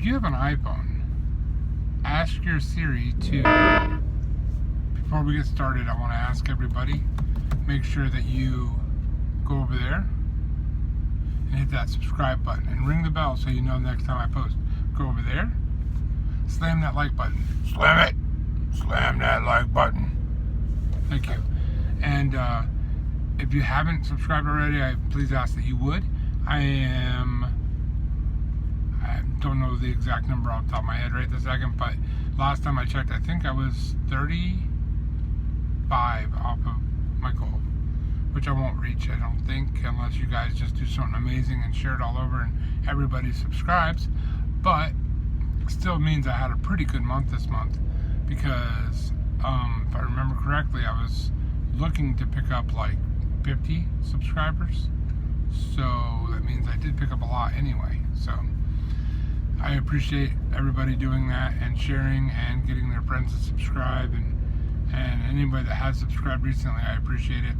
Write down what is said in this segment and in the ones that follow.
if you have an iPhone, ask your Siri to, before we get started, I want to ask everybody, make sure that you go over there and hit that subscribe button and ring the bell so you know next time I post. Go over there, slam that like button. Slam it! Slam that like button. Thank you. And if you haven't subscribed already, I please ask that you would. I don't know the exact number off the top of my head right this second, but last time I checked, I think I was 35 off of my goal, which I won't reach, I don't think, unless you guys just do something amazing and share it all over and everybody subscribes. But still means I had a pretty good month this month, because if I remember correctly, I was looking to pick up like 50 subscribers, so that means I did pick up a lot anyway. So I appreciate everybody doing that and sharing and getting their friends to subscribe, and anybody that has subscribed recently, I appreciate it.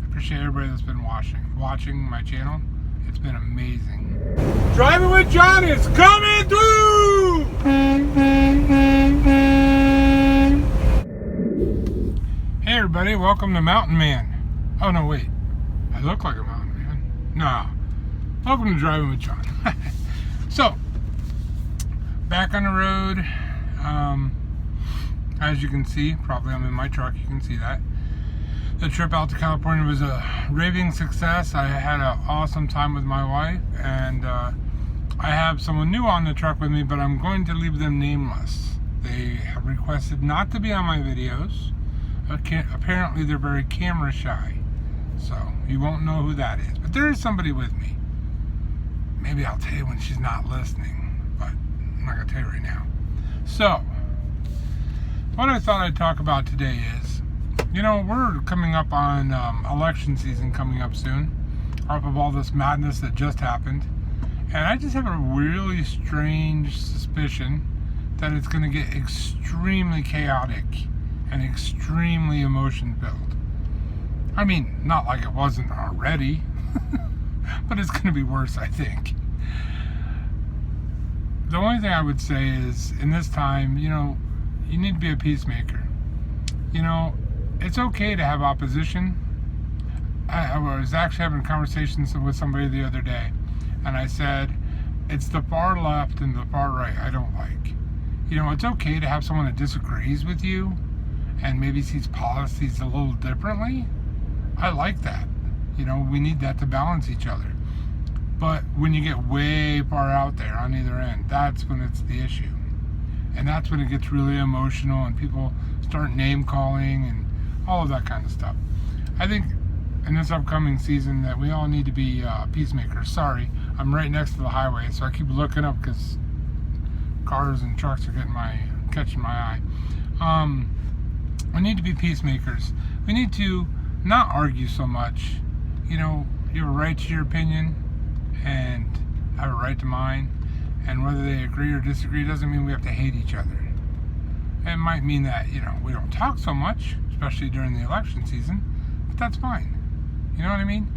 I appreciate everybody that's been watching my channel. It's been amazing. Driving with John is coming through! Hey everybody, welcome to Mountain Man. Oh no, wait. I look like a mountain man. Nah. Welcome to Driving with John. So, back on the road. As you can see, probably I'm in my truck, you can see that. The trip out to California was a raving success. I had an awesome time with my wife, and I have someone new on the truck with me, but I'm going to leave them nameless. They have requested not to be on my videos. Apparently they're very camera shy, so you won't know who that is. But there is somebody with me. Maybe I'll tell you when she's not listening, but I'm not going to tell you right now. So, what I thought I'd talk about today is, you know, we're coming up on election season coming up soon, off of all this madness that just happened. And I just have a really strange suspicion that it's going to get extremely chaotic and extremely emotion-filled. I mean, not like it wasn't already, but it's going to be worse, I think. The only thing I would say is, in this time, you know, you need to be a peacemaker. You know, it's okay to have opposition. I was actually having conversations with somebody the other day, and I said, it's the far left and the far right I don't like. You know, it's okay to have someone that disagrees with you and maybe sees policies a little differently. I like that. You know, we need that to balance each other. But when you get way far out there on either end, that's when it's the issue. And that's when it gets really emotional and people start name calling and all of that kind of stuff. I think in this upcoming season that we all need to be peacemakers. Sorry, I'm right next to the highway, so I keep looking up because cars and trucks are catching my eye. We need to be peacemakers. We need to not argue so much. You know, you have a right to your opinion, and I have a right to mine. And whether they agree or disagree doesn't mean we have to hate each other. It might mean that, you know, we don't talk so much, especially during the election season, but that's fine. You know what I mean?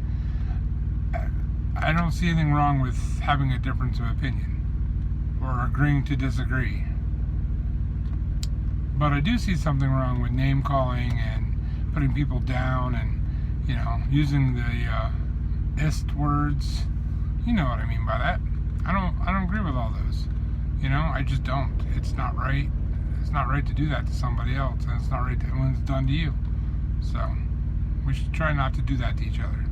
I don't see anything wrong with having a difference of opinion or agreeing to disagree. But I do see something wrong with name calling and putting people down and, you know, using the ist words. You know what I mean by that. I don't agree with all those. You know, I just don't. It's not right. It's not right to do that to somebody else, and it's not right when it's done to you. So we should try not to do that to each other.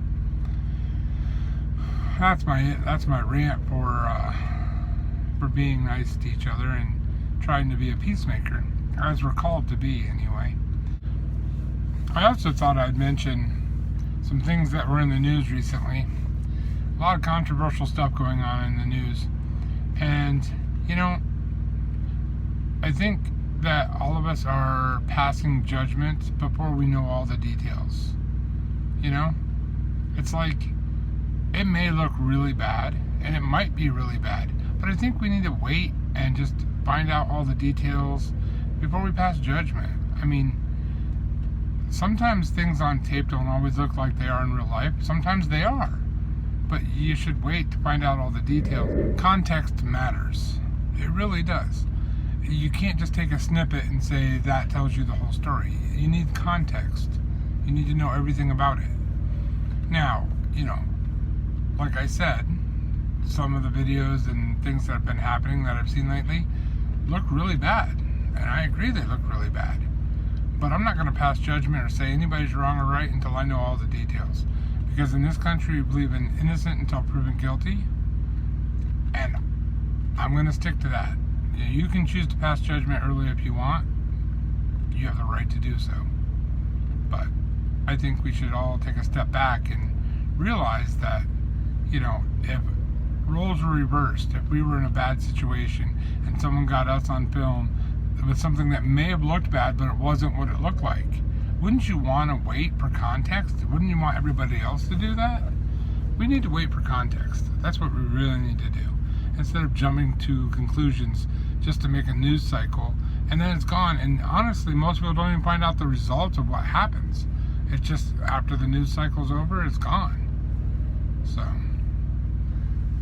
That's my rant for being nice to each other and trying to be a peacemaker, as we're called to be anyway. I also thought I'd mention some things that were in the news recently. A lot of controversial stuff going on in the news. And, you know, I think that all of us are passing judgment before we know all the details. You know? It's like, it may look really bad, and it might be really bad, but I think we need to wait and just find out all the details before we pass judgment. I mean, sometimes things on tape don't always look like they are in real life. Sometimes they are. But you should wait to find out all the details. Context matters. It really does. You can't just take a snippet and say that tells you the whole story. You need context. You need to know everything about it. Now, like I said, some of the videos and things that have been happening that I've seen lately look really bad. And I agree they look really bad. But I'm not going to pass judgment or say anybody's wrong or right until I know all the details. Because in this country, we believe in innocent until proven guilty. And I'm going to stick to that. You can choose to pass judgment early if you want. You have the right to do so. But I think we should all take a step back and realize that, if roles were reversed, if we were in a bad situation and someone got us on film with something that may have looked bad, but it wasn't what it looked like, wouldn't you want to wait for context? Wouldn't you want everybody else to do that? We need to wait for context. That's what we really need to do. Instead of jumping to conclusions just to make a news cycle, and then it's gone. And honestly, most people don't even find out the results of what happens. It's just after the news cycle's over, it's gone. So,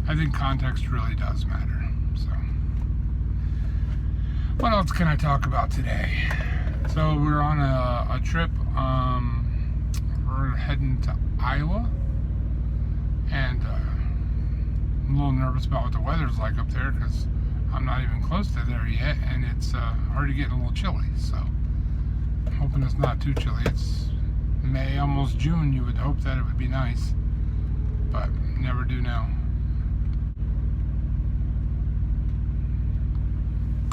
I think context really does matter. So, what else can I talk about today? So, we're on a trip. We're heading to Iowa. And I'm a little nervous about what the weather's like up there because I'm not even close to there yet, and it's already getting a little chilly. So I'm hoping it's not too chilly. It's May, almost June. You would hope that it would be nice, but you never do know.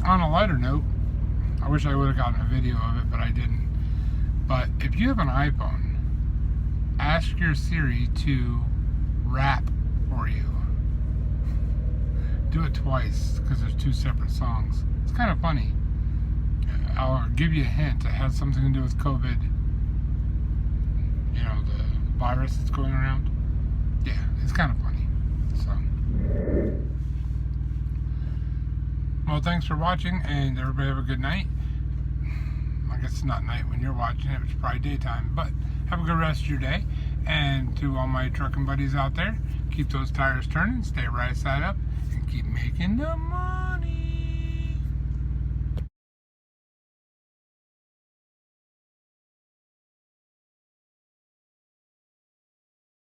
On a lighter note, I wish I would have gotten a video of it, but I didn't. But if you have an iPhone, ask your Siri to rap for you. Do it twice because there's two separate songs. It's kind of funny. I'll give you a hint. It has something to do with COVID. The virus that's going around. Yeah, it's kind of funny. So, well, thanks for watching, and everybody have a good night. I guess it's not night when you're watching it. It's probably daytime, but have a good rest of your day. And to all my trucking buddies out there, keep those tires turning, stay right side up, and keep making the money.